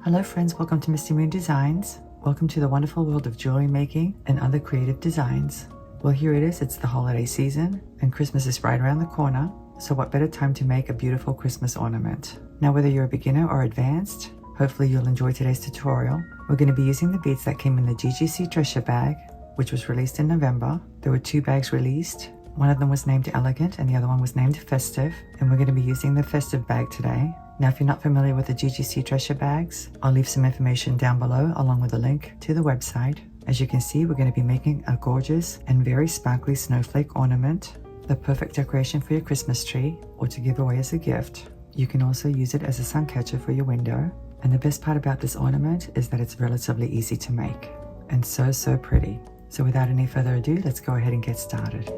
Hello friends, welcome to Misty Moon Designs. Welcome to the wonderful world of jewelry making and other creative designs. Well, here it is, it's the holiday season and Christmas is right around the corner. So what better time to make a beautiful Christmas ornament? Now, whether you're a beginner or advanced, hopefully you'll enjoy today's tutorial. We're going to be using the beads that came in the GGC Treasure Bag, which was released in November. There were 2 bags released. One of them was named Elegant and the other one was named Festive. And we're going to be using the Festive bag today. Now, if you're not familiar with the GGC Treasure Bags, I'll leave some information down below along with a link to the website. As you can see, we're going to be making a gorgeous and very sparkly snowflake ornament, the perfect decoration for your Christmas tree or to give away as a gift. You can also use it as a sun catcher for your window. And the best part about this ornament is that it's relatively easy to make and so pretty. So without any further ado, let's go ahead and get started.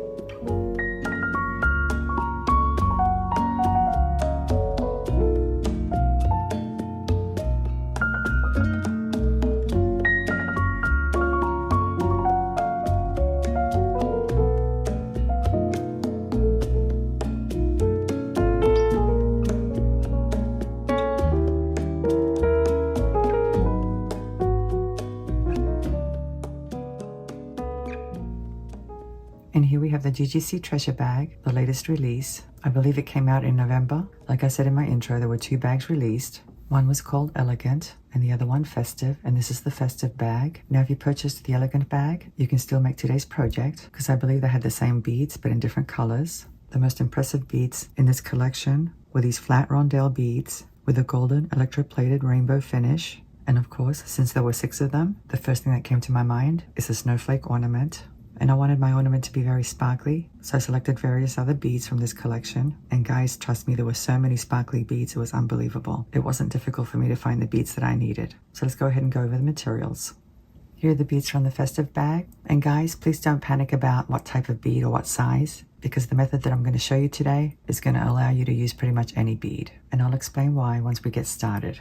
And here we have the GGC Treasure Bag, the latest release. I believe it came out in November. Like I said in my intro, there were 2 bags released. One was called Elegant and the other one Festive, and this is the Festive bag. Now, if you purchased the Elegant bag, you can still make today's project because I believe they had the same beads but in different colors. The most impressive beads in this collection were these flat rondelle beads with a golden electroplated rainbow finish. And of course, since there were 6 of them, the first thing that came to my mind is a snowflake ornament. And I wanted my ornament to be very sparkly, so I selected various other beads from this collection. And guys, trust me, there were so many sparkly beads, it was unbelievable. It wasn't difficult for me to find the beads that I needed. So let's go ahead and go over the materials. Here are the beads from the Festive bag. And guys, please don't panic about what type of bead or what size, because the method that I'm going to show you today is going to allow you to use pretty much any bead. And I'll explain why once we get started.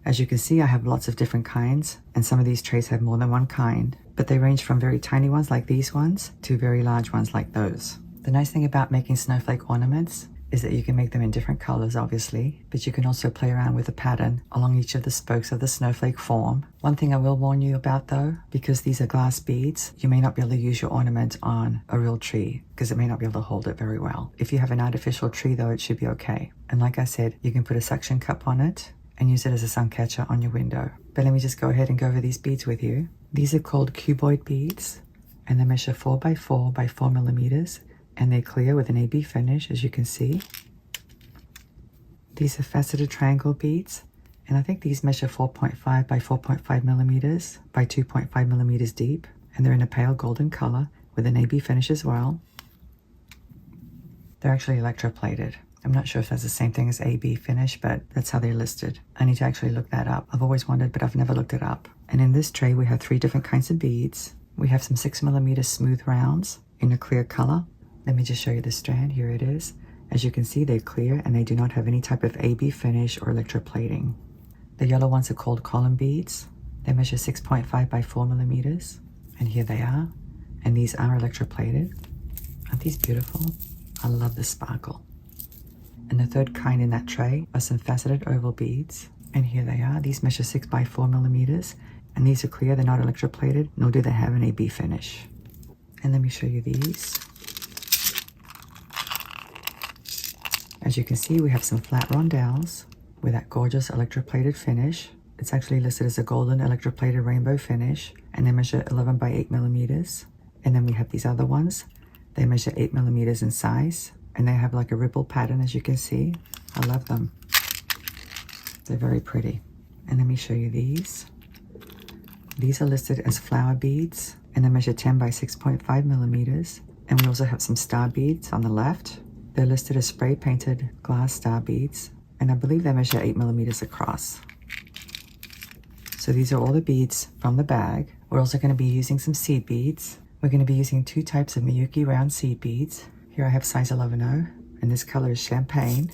As you can see, I have lots of different kinds, and some of these trays have more than one kind, but they range from very tiny ones like these ones to very large ones like those. The nice thing about making snowflake ornaments is that you can make them in different colors, obviously, but you can also play around with the pattern along each of the spokes of the snowflake form. One thing I will warn you about though, because these are glass beads, you may not be able to use your ornament on a real tree because it may not be able to hold it very well. If you have an artificial tree though, it should be okay. And like I said, you can put a suction cup on it and use it as a sun catcher on your window. But let me just go ahead and go over these beads with you. These are called cuboid beads, and they measure 4 by 4 by 4 millimeters, and they're clear with an AB finish, as you can see. These are faceted triangle beads, and I think these measure 4.5 by 4.5 millimeters by 2.5 millimeters deep, and they're in a pale golden color with an AB finish as well. They're actually electroplated. I'm not sure if that's the same thing as AB finish, but that's how they're listed. I need to actually look that up. I've always wondered, but I've never looked it up. And in this tray, we have 3 different kinds of beads. We have some 6 millimeter smooth rounds in a clear color. Let me just show you the strand. Here it is. As you can see, they're clear and they do not have any type of AB finish or electroplating. The yellow ones are called column beads. They measure 6.5 by 4 millimeters. And here they are. And these are electroplated. Aren't these beautiful? I love the sparkle. And the third kind in that tray are some faceted oval beads. And here they are. These measure 6 by 4 millimeters. And these are clear. They're not electroplated, nor do they have an AB finish. And let me show you these. As you can see, we have some flat rondelles with that gorgeous electroplated finish. It's actually listed as a golden electroplated rainbow finish. And they measure 11 by 8 millimeters. And then we have these other ones. They measure 8 millimeters in size. And they have like a ripple pattern, as you can see. I love them. They're very pretty. And let me show you these. These are listed as flower beads, and they measure 10 by 6.5 millimeters. And we also have some star beads on the left. They're listed as spray painted glass star beads, and I believe they measure 8 millimeters across. So these are all the beads from the bag. We're also going to be using some seed beads. We're going to be using 2 types of Miyuki round seed beads. Here I have size 11-0, and this color is champagne.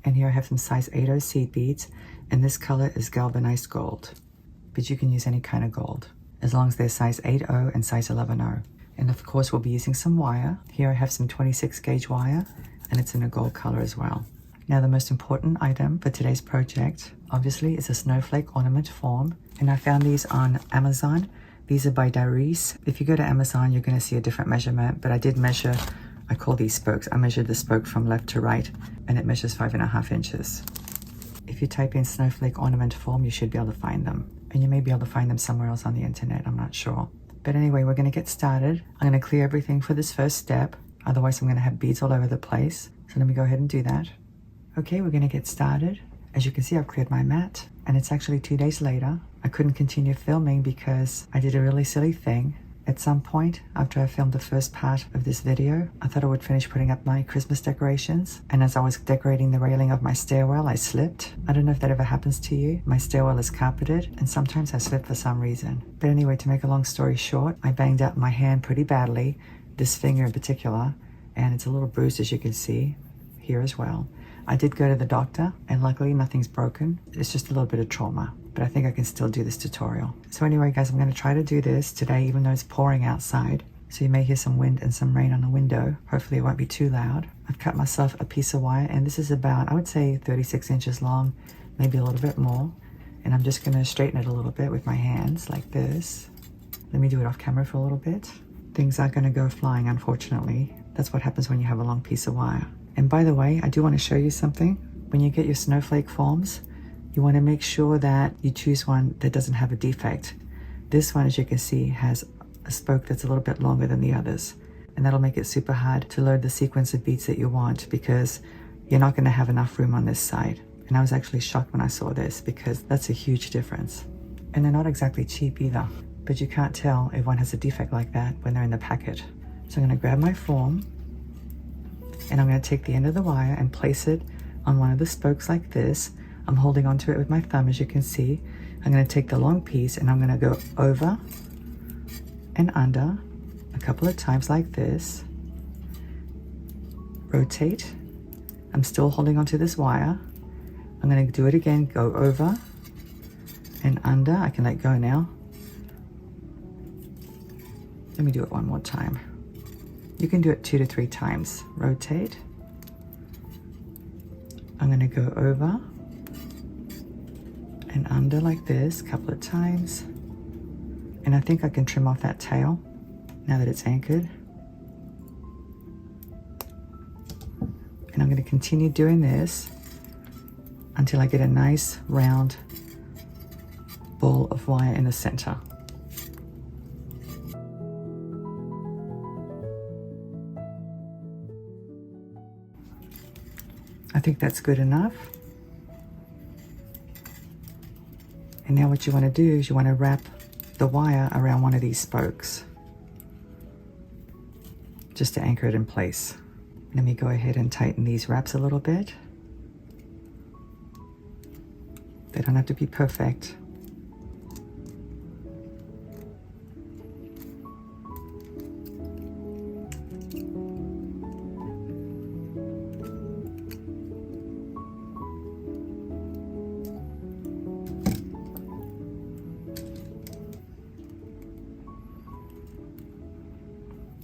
And here I have some size 8-0 seed beads, and this color is galvanized gold. But you can use any kind of gold, as long as they're size 8-0 and size 11-0. And of course, we'll be using some wire. Here I have some 26 gauge wire, and it's in a gold color as well. Now the most important item for today's project, obviously, is a snowflake ornament form. And I found these on Amazon. These are by Darice. If you go to Amazon, you're going to see a different measurement, but I did measure, I call these spokes. I measured the spoke from left to right, and it measures 5.5 inches. If you type in snowflake ornament form, you should be able to find them. And you may be able to find them somewhere else on the internet, I'm not sure. But anyway, we're going to get started. I'm going to clear everything for this first step. Otherwise, I'm going to have beads all over the place. So let me go ahead and do that. Okay, we're going to get started. As you can see, I've cleared my mat, and it's actually 2 days later. I couldn't continue filming because I did a really silly thing. At some point after I filmed the first part of this video, I thought I would finish putting up my Christmas decorations. And as I was decorating the railing of my stairwell, I slipped. I don't know if that ever happens to you. My stairwell is carpeted, and sometimes I slip for some reason. But anyway, to make a long story short, I banged out my hand pretty badly, this finger in particular, and it's a little bruised, as you can see, here as well. I did go to the doctor, and luckily nothing's broken. It's just a little bit of trauma, but I think I can still do this tutorial. So anyway, guys, I'm going to try to do this today, even though it's pouring outside. So you may hear some wind and some rain on the window. Hopefully it won't be too loud. I've cut myself a piece of wire, and this is about, I would say, 36 inches long, maybe a little bit more. And I'm just going to straighten it a little bit with my hands like this. Let me do it off camera for a little bit. Things are going to go flying, unfortunately. That's what happens when you have a long piece of wire. And by the way, I do want to show you something. When you get your snowflake forms, you want to make sure that you choose one that doesn't have a defect. This one, as you can see, has a spoke that's a little bit longer than the others. And that'll make it super hard to load the sequence of beads that you want because you're not going to have enough room on this side. And I was actually shocked when I saw this because that's a huge difference. And they're not exactly cheap either, but you can't tell if one has a defect like that when they're in the packet. So I'm going to grab my form, and I'm going to take the end of the wire and place it on one of the spokes like this. I'm holding onto it with my thumb, as you can see. I'm going to take the long piece and I'm going to go over and under a couple of times like this. Rotate. I'm still holding onto this wire. I'm going to do it again, go over and under. I can let go now. Let me do it one more time. You can do it 2 to 3 times. Rotate. I'm going to go over and under like this a couple of times. And I think I can trim off that tail now that it's anchored. And I'm going to continue doing this until I get a nice round ball of wire in the center. I think that's good enough. And now what you want to do is you want to wrap the wire around one of these spokes just to anchor it in place. Let me go ahead and tighten these wraps a little bit. They don't have to be perfect.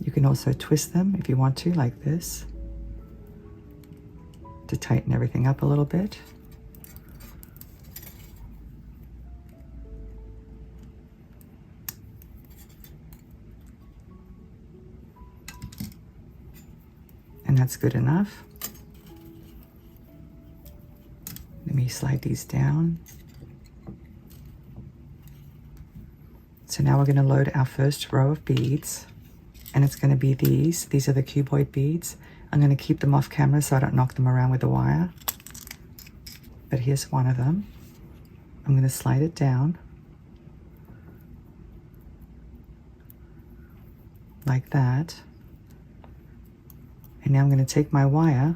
You can also twist them if you want to, like this, to tighten everything up a little bit. And that's good enough. Let me slide these down. So now we're going to load our first row of beads. And it's going to be these. These are the cuboid beads. I'm going to keep them off camera so I don't knock them around with the wire. But here's one of them. I'm going to slide it down like that. And now I'm going to take my wire.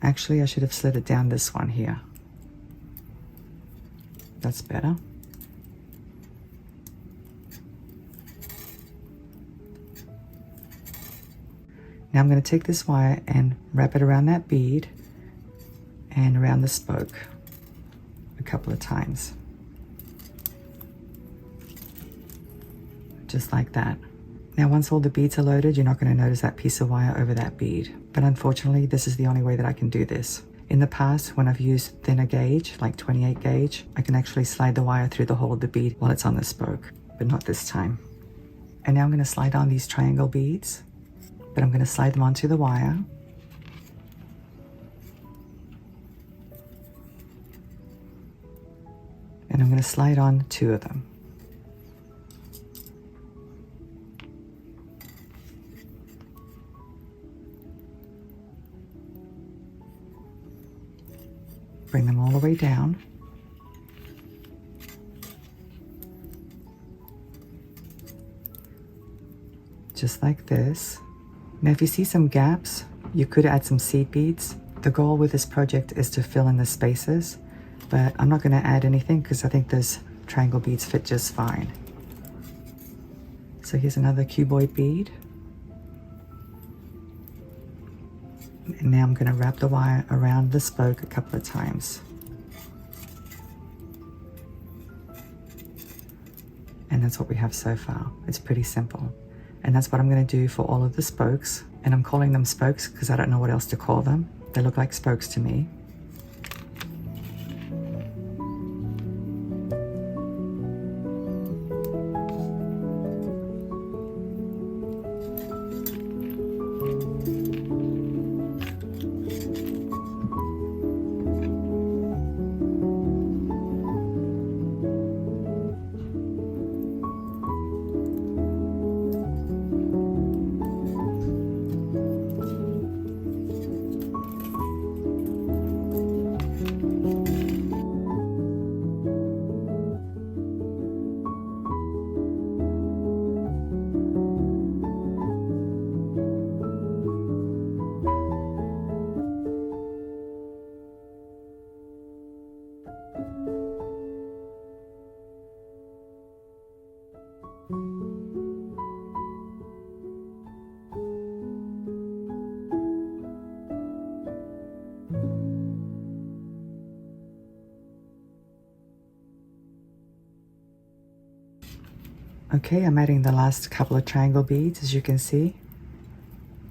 Actually, I should have slid it down this one here. That's better. Now I'm going to take this wire and wrap it around that bead and around the spoke a couple of times. Just like that. Now once all the beads are loaded, you're not going to notice that piece of wire over that bead. But unfortunately, this is the only way that I can do this. In the past, when I've used thinner gauge, like 28 gauge, I can actually slide the wire through the hole of the bead while it's on the spoke, but not this time. And now I'm going to slide on these triangle beads, but I'm going to slide them onto the wire. And I'm going to slide on 2 of them. Bring them all the way down. Just like this. Now if you see some gaps, you could add some seed beads. The goal with this project is to fill in the spaces, but I'm not going to add anything because I think those triangle beads fit just fine. So here's another cuboid bead. And now I'm going to wrap the wire around the spoke a couple of times. And that's what we have so far. It's pretty simple. And that's what I'm going to do for all of the spokes. And I'm calling them spokes because I don't know what else to call them. They look like spokes to me. Okay, I'm adding the last couple of triangle beads, as you can see.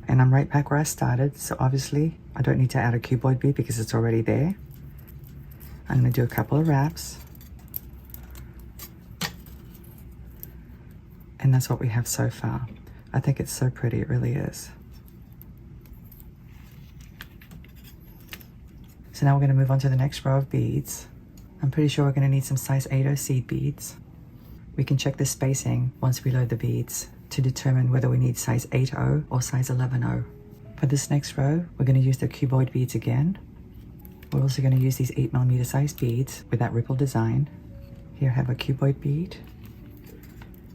And I'm right back where I started, so obviously I don't need to add a cuboid bead because it's already there. I'm going to do a couple of wraps. And that's what we have so far. I think it's so pretty, it really is. So now we're going to move on to the next row of beads. I'm pretty sure we're going to need some size 80 seed beads. We can check the spacing once we load the beads to determine whether we need size 80 or size 11. For this next row, we're going to use the cuboid beads again. We're also going to use these 8mm size beads with that ripple design. Here I have a cuboid bead.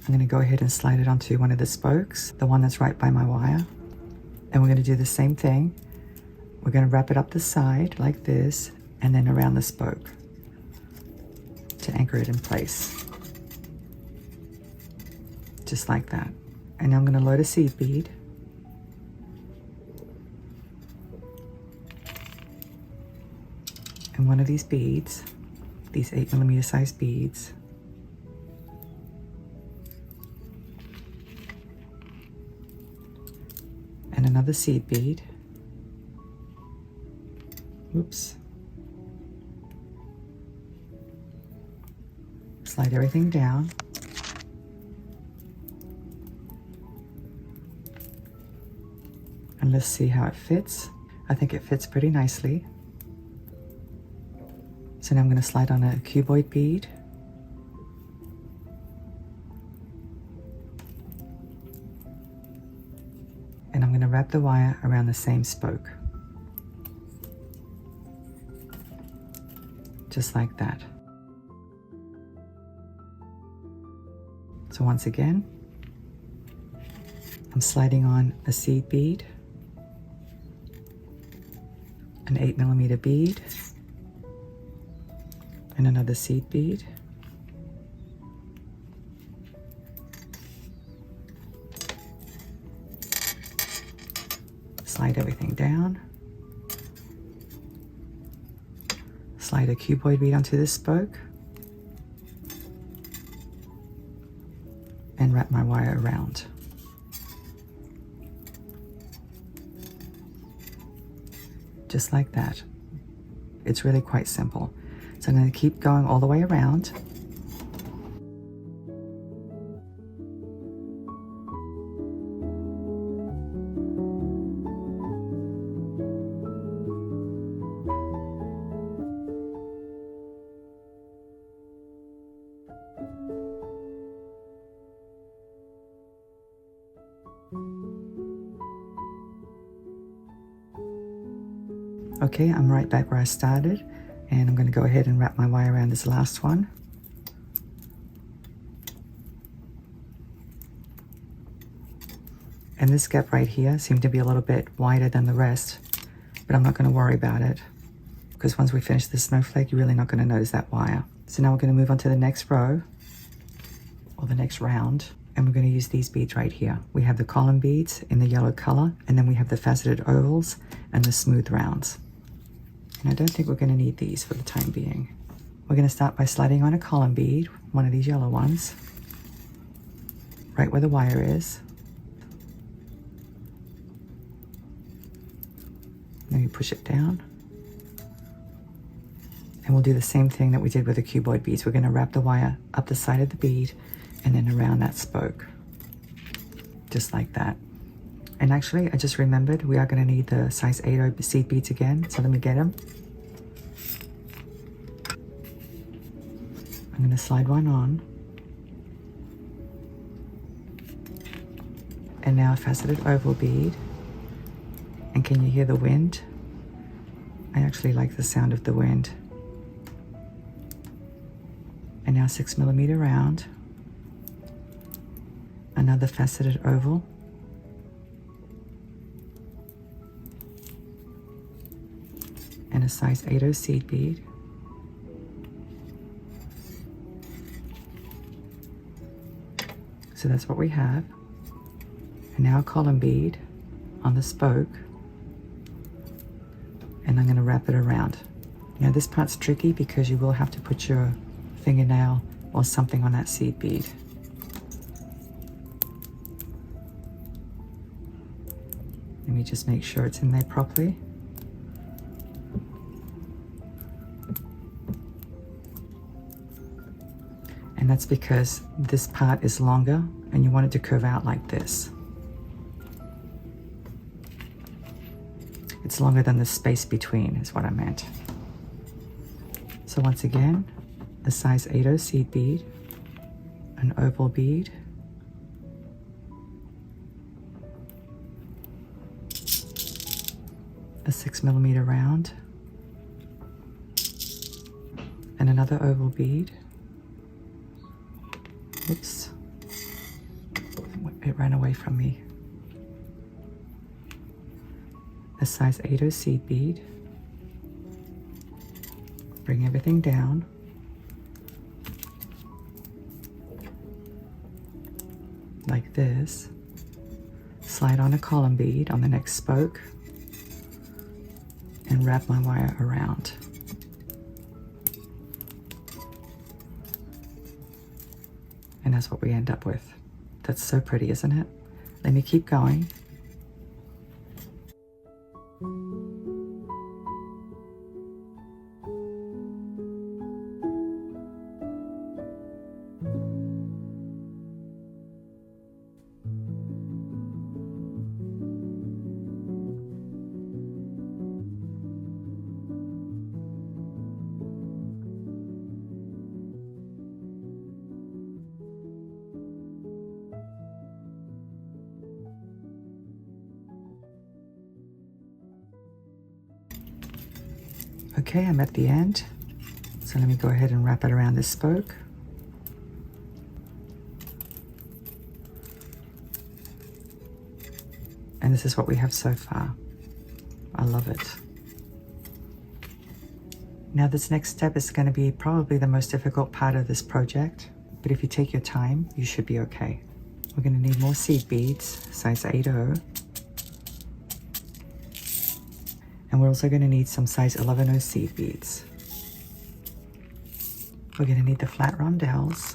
I'm going to go ahead and slide it onto one of the spokes, the one that's right by my wire. And we're going to do the same thing. We're going to wrap it up the side like this and then around the spoke to anchor it in place. Just like that. And now I'm going to load a seed bead. And one of these beads, these 8mm size beads, and another seed bead. Oops. Slide everything down. And let's see how it fits. I think it fits pretty nicely. So now I'm going to slide on a cuboid bead. And I'm going to wrap the wire around the same spoke. Just like that. So once again, I'm sliding on a seed bead, an 8mm bead, and another seed bead. Slide everything down. Slide a cuboid bead onto this spoke. And wrap my wire around. Just like that. It's really quite simple. So I'm going to keep going all the way around. Okay, I'm right back where I started, and I'm going to go ahead and wrap my wire around this last one. And this gap right here seemed to be a little bit wider than the rest, but I'm not going to worry about it because once we finish the snowflake, you're really not going to notice that wire. So now we're going to move on to the next row or the next round, and we're going to use these beads right here. We have the column beads in the yellow color, and then we have the faceted ovals and the smooth rounds. And I don't think we're going to need these for the time being. We're going to start by sliding on a column bead, one of these yellow ones, right where the wire is. Then you push it down. And we'll do the same thing that we did with the cuboid beads. We're going to wrap the wire up the side of the bead and then around that spoke, just like that. And actually, I just remembered we are going to need the size 8 seed beads again, so let me get them. I'm going to slide one on. And now a faceted oval bead. And can you hear the wind? I actually like the sound of the wind. And now 6mm round. Another faceted oval. And a size 8 seed bead. So that's what we have. And now a column bead on the spoke. And I'm going to wrap it around. Now this part's tricky because you will have to put your fingernail or something on that seed bead. Let me just make sure it's in there properly. And that's because this part is longer and you want it to curve out like this. It's longer than the space between is what I meant. So once again, a size 8 seed bead, an oval bead, a 6mm round, and another oval bead. Oops, it ran away from me. A size 8 seed bead. Bring everything down. Like this. Slide on a column bead on the next spoke and wrap my wire around. And that's what we end up with. That's so pretty, isn't it? Let me keep going. Okay, I'm at the end. So let me go ahead and wrap it around this spoke. And this is what we have so far. I love it. Now this next step is going to be probably the most difficult part of this project, but if you take your time, you should be okay. We're going to need more seed beads, size 8/0. And we're also going to need some size 11/0 seed beads. We're going to need the flat rondelles.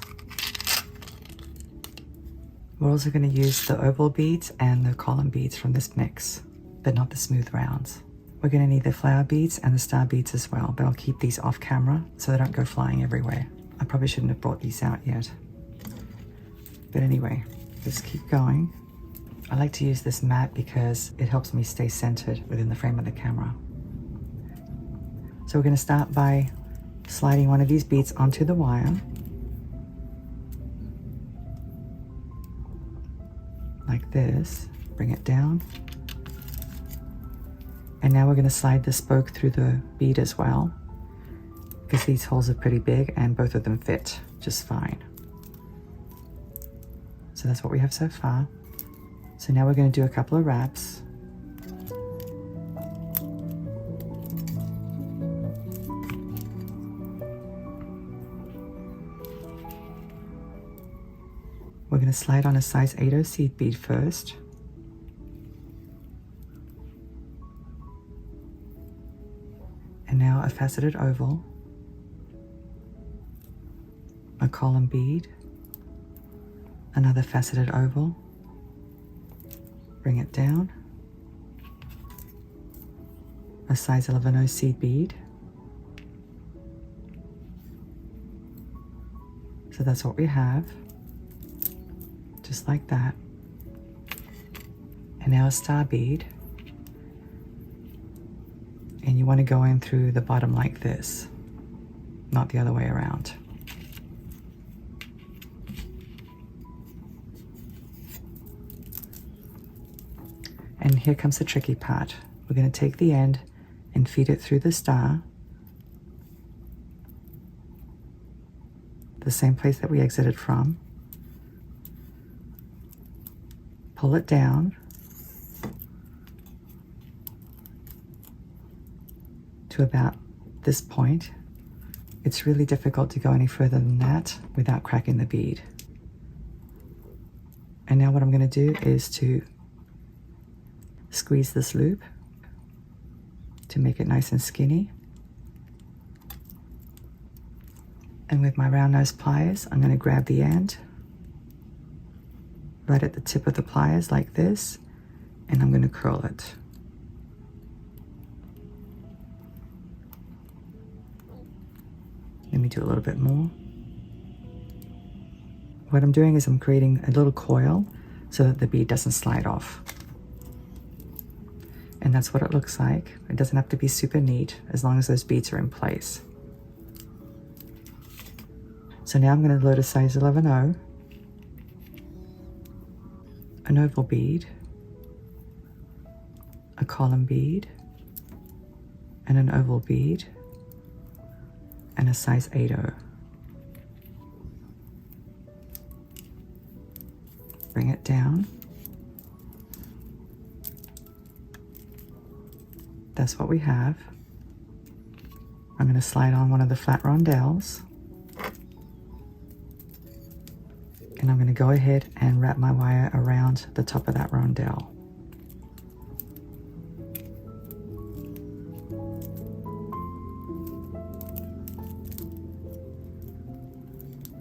We're also going to use the oval beads and the column beads from this mix, but not the smooth rounds. We're We're going to need the flower beads and the star beads as well, but I'll keep these off camera so they don't go flying everywhere. I probably shouldn't have brought these out yet. But anyway, just keep going. I like to use this mat because it helps me stay centered within the frame of the camera. So we're going to start by sliding one of these beads onto the wire. Like this. Bring it down. And now we're going to slide the spoke through the bead as well, because these holes are pretty big and both of them fit just fine. So that's what we have so far. So now we're going to do a couple of wraps. We're going to slide on a size 8/0 seed bead first. And now a faceted oval, a column bead, another faceted oval, bring it down, a size 11/0 seed bead. So that's what we have, just like that. And now a star bead. And you want to go in through the bottom like this, not the other way around. And here comes the tricky part. We're going to take the end and feed it through the star, the same place that we exited from. Pull it down to about this point. It's really difficult to go any further than that without cracking the bead. And now what I'm going to do is to squeeze this loop to make it nice and skinny. And with my round nose pliers, I'm going to grab the end right at the tip of the pliers like this, and I'm going to curl it. Let me do a little bit more. What I'm doing is I'm creating a little coil so that the bead doesn't slide off. And that's what it looks like. It doesn't have to be super neat as long as those beads are in place. So now I'm going to load a size 11/0, an oval bead, a column bead, and an oval bead, and a size 8/0. Bring it down. That's what we have. I'm going to slide on one of the flat rondelles. And I'm going to go ahead and wrap my wire around the top of that rondelle.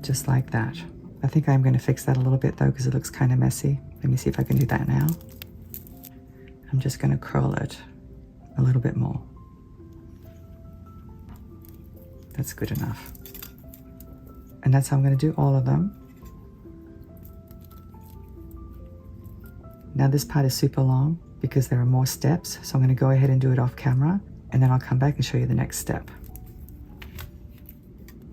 Just like that. I think I'm going to fix that a little bit though, because it looks kind of messy. Let me see if I can do that now. I'm just going to curl it a little bit more. That's good enough. And that's how I'm going to do all of them. Now this part is super long because there are more steps, so I'm going to go ahead and do it off camera, and then I'll come back and show you the next step.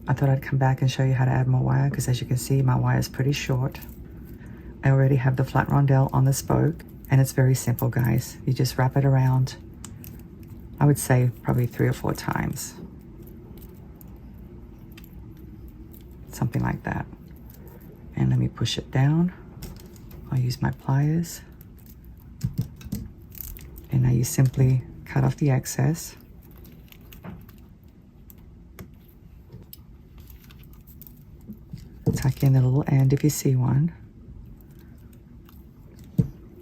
I thought I'd come back and show you how to add more wire, because as you can see, my wire is pretty short. I already have the flat rondelle on the spoke, and it's very simple, guys. You just wrap it around, I would say probably 3 or 4 times. Something like that. And let me push it down. I'll use my pliers. And now you simply cut off the excess. Tuck in the little end if you see one.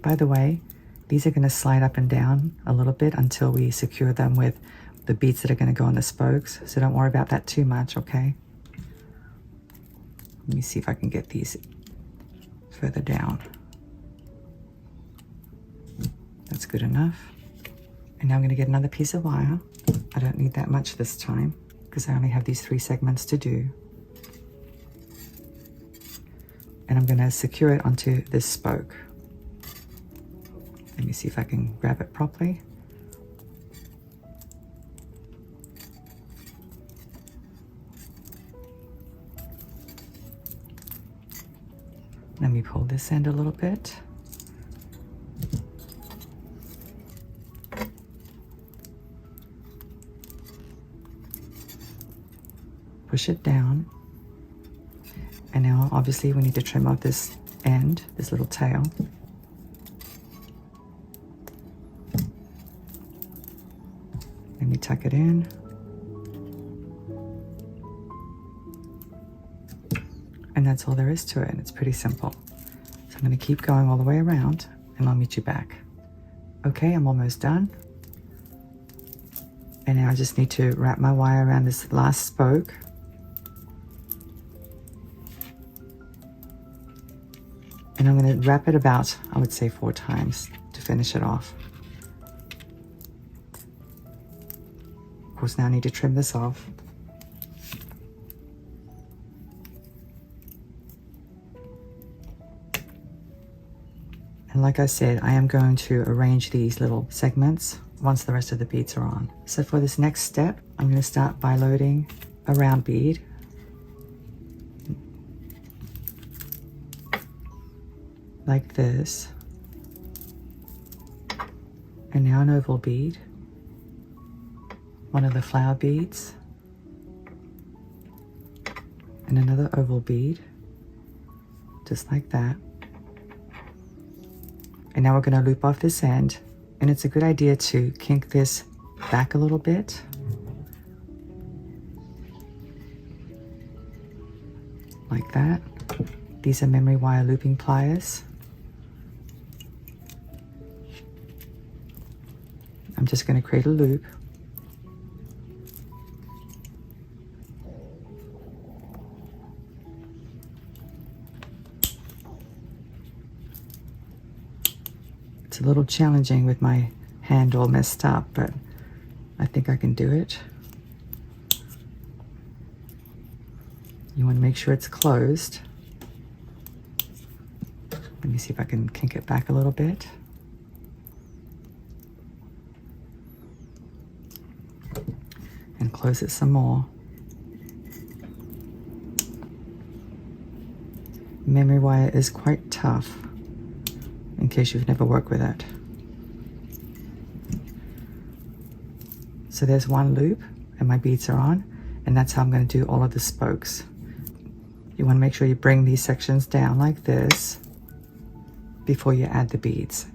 By the way, these are going to slide up and down a little bit until we secure them with the beads that are going to go on the spokes. So don't worry about that too much, okay? Let me see if I can get these further down. That's good enough. And now I'm going to get another piece of wire. I don't need that much this time because I only have these 3 segments to do. And I'm going to secure it onto this spoke. Let me see if I can grab it properly. Let me pull this end a little bit. Push it down. And now obviously we need to trim off this end, this little tail. Let me tuck it in. And that's all there is to it. It's pretty simple. So I'm going to keep going all the way around and I'll meet you back. Okay, I'm almost done. And now I just need to wrap my wire around this last spoke. And I'm going to wrap it about, I would say 4 times to finish it off. Of course, now I need to trim this off. And like I said, I am going to arrange these little segments once the rest of the beads are on. So for this next step, I'm going to start by loading a round bead. Like this. And now an oval bead. One of the flower beads. And another oval bead. Just like that. And now we're going to loop off this end, and it's a good idea to kink this back a little bit. Like that. These are memory wire looping pliers. I'm just going to create a loop. It's a little challenging with my hand all messed up, but I think I can do it. You want to make sure it's closed. Let me see if I can kink it back a little bit. And close it some more. Memory wire is quite tough, in case you've never worked with it. So there's one loop and my beads are on, and that's how I'm going to do all of the spokes. You want to make sure you bring these sections down like this before you add the beads.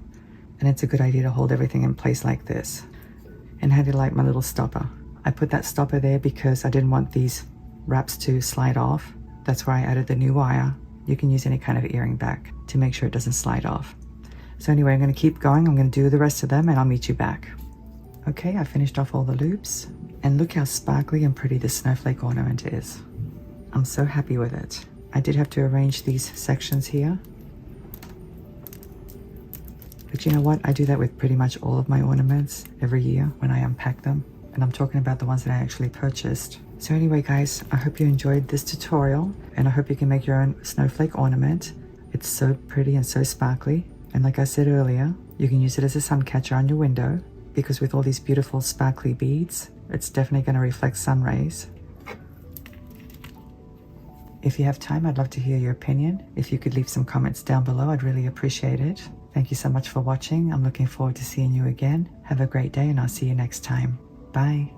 And it's a good idea to hold everything in place like this. And how do you like my little stopper? I put that stopper there because I didn't want these wraps to slide off. That's why I added the new wire. You can use any kind of earring back to make sure it doesn't slide off. So anyway, I'm going to keep going. I'm going to do the rest of them and I'll meet you back. Okay, I finished off all the loops. And look how sparkly and pretty the snowflake ornament is. I'm so happy with it. I did have to arrange these sections here. But you know what? I do that with pretty much all of my ornaments every year when I unpack them. And I'm talking about the ones that I actually purchased. So anyway, guys, I hope you enjoyed this tutorial. And I hope you can make your own snowflake ornament. It's so pretty and so sparkly. And like I said earlier, you can use it as a sun catcher on your window, because with all these beautiful sparkly beads, it's definitely going to reflect sun rays. If you have time, I'd love to hear your opinion. If you could leave some comments down below, I'd really appreciate it. Thank you so much for watching. I'm looking forward to seeing you again. Have a great day and I'll see you next time. Bye.